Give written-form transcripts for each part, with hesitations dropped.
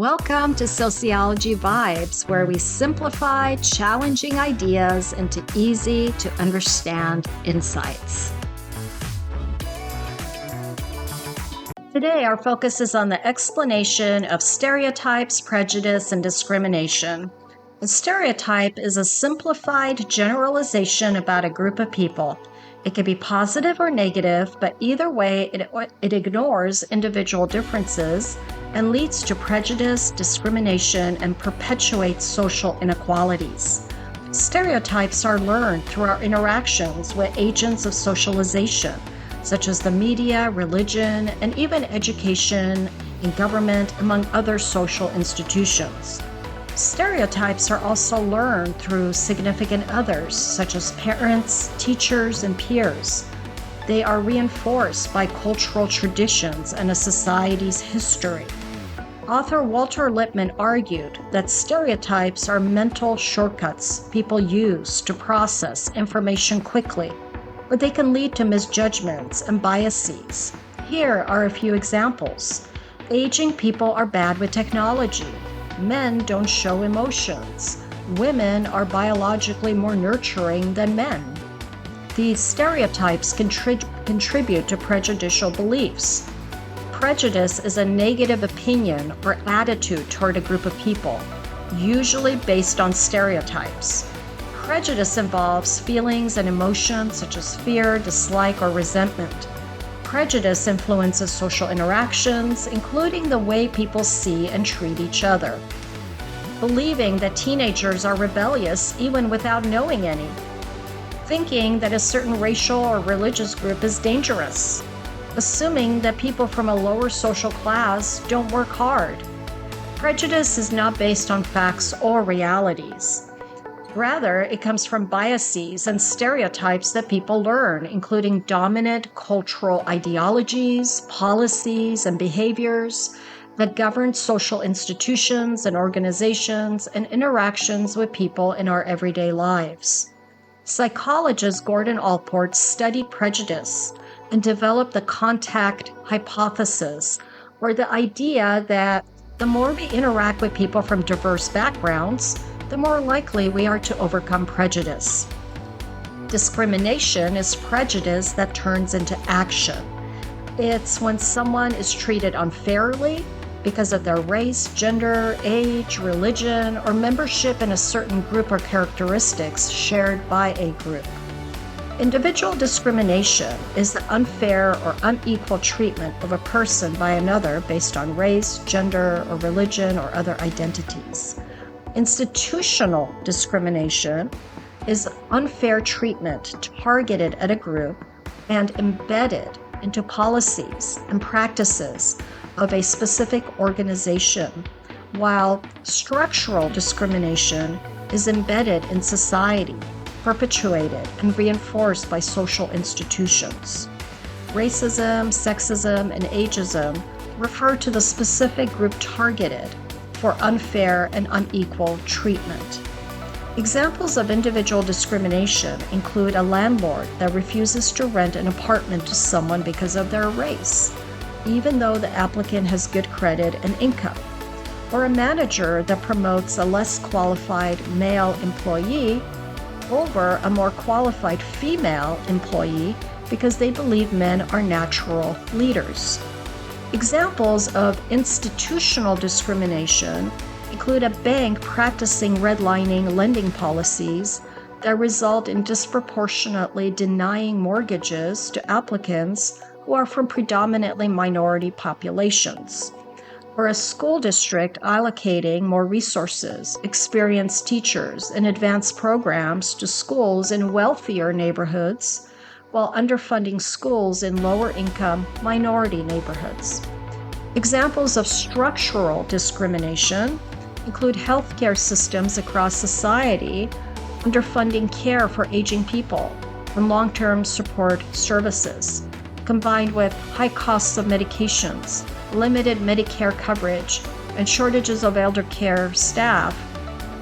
Welcome to Sociology Vibes, where we simplify challenging ideas into easy to understand insights. Today, our focus is on the explanation of stereotypes, prejudice, and discrimination. A stereotype is a simplified generalization about a group of people. It can be positive or negative, but either way, it ignores individual differences and leads to prejudice, discrimination, and perpetuates social inequalities. Stereotypes are learned through our interactions with agents of socialization, such as the media, religion, and even education and government, among other social institutions. Stereotypes are also learned through significant others, such as parents, teachers, and peers. They are reinforced by cultural traditions and a society's history. Author Walter Lippmann argued that stereotypes are mental shortcuts people use to process information quickly, but they can lead to misjudgments and biases. Here are a few examples. Aging people are bad with technology. Men don't show emotions. Women are biologically more nurturing than men. These stereotypes contribute to prejudicial beliefs. Prejudice is a negative opinion or attitude toward a group of people, usually based on stereotypes. Prejudice involves feelings and emotions such as fear, dislike, or resentment. Prejudice influences social interactions, including the way people see and treat each other. Believing that teenagers are rebellious even without knowing any. Thinking that a certain racial or religious group is dangerous. Assuming that people from a lower social class don't work hard. Prejudice is not based on facts or realities. Rather, it comes from biases and stereotypes that people learn, including dominant cultural ideologies, policies, and behaviors that govern social institutions and organizations and interactions with people in our everyday lives. Psychologist Gordon Allport studied prejudice and developed the contact hypothesis, or the idea that the more we interact with people from diverse backgrounds, the more likely we are to overcome prejudice. Discrimination is prejudice that turns into action. It's when someone is treated unfairly because of their race, gender, age, religion, or membership in a certain group or characteristics shared by a group. Individual discrimination is the unfair or unequal treatment of a person by another based on race, gender, or religion, or other identities. Institutional discrimination is unfair treatment targeted at a group and embedded into policies and practices of a specific organization, while structural discrimination is embedded in society, perpetuated and reinforced by social institutions. Racism, sexism, and ageism refer to the specific group targeted for unfair and unequal treatment. Examples of individual discrimination include a landlord that refuses to rent an apartment to someone because of their race, even though the applicant has good credit and income, or a manager that promotes a less qualified male employee over a more qualified female employee because they believe men are natural leaders. Examples of institutional discrimination include a bank practicing redlining lending policies that result in disproportionately denying mortgages to applicants who are from predominantly minority populations, or a school district allocating more resources, experienced teachers, and advanced programs to schools in wealthier neighborhoods while underfunding schools in lower-income minority neighborhoods. Examples of structural discrimination include healthcare systems across society underfunding care for aging people and long-term support services, combined with high costs of medications, limited Medicare coverage, and shortages of elder care staff.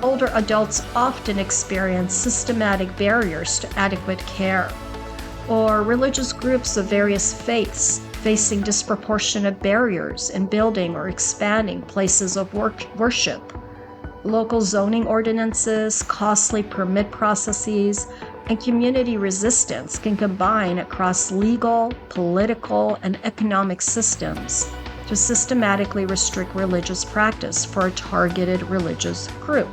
Older adults often experience systematic barriers to adequate care. Or religious groups of various faiths facing disproportionate barriers in building or expanding places of worship. Local zoning ordinances, costly permit processes, and community resistance can combine across legal, political, and economic systems to systematically restrict religious practice for a targeted religious group.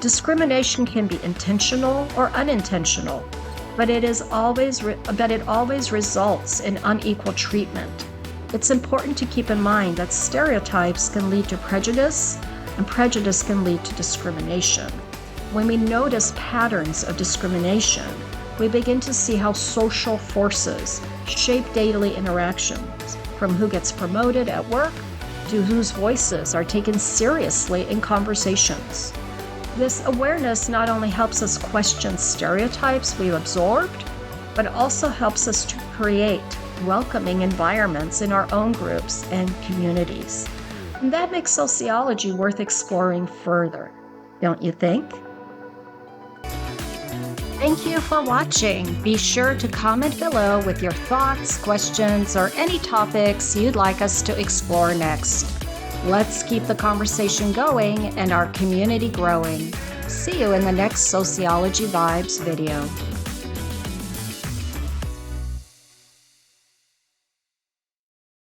Discrimination can be intentional or unintentional, but it always results in unequal treatment. It's important to keep in mind that stereotypes can lead to prejudice, and prejudice can lead to discrimination. When we notice patterns of discrimination, we begin to see how social forces shape daily interactions, from who gets promoted at work to whose voices are taken seriously in conversations. This awareness not only helps us question stereotypes we've absorbed, but also helps us to create welcoming environments in our own groups and communities. And that makes sociology worth exploring further, don't you think? Thank you for watching. Be sure to comment below with your thoughts, questions, or any topics you'd like us to explore next. Let's keep the conversation going and our community growing. See you in the next Sociology Vibes video.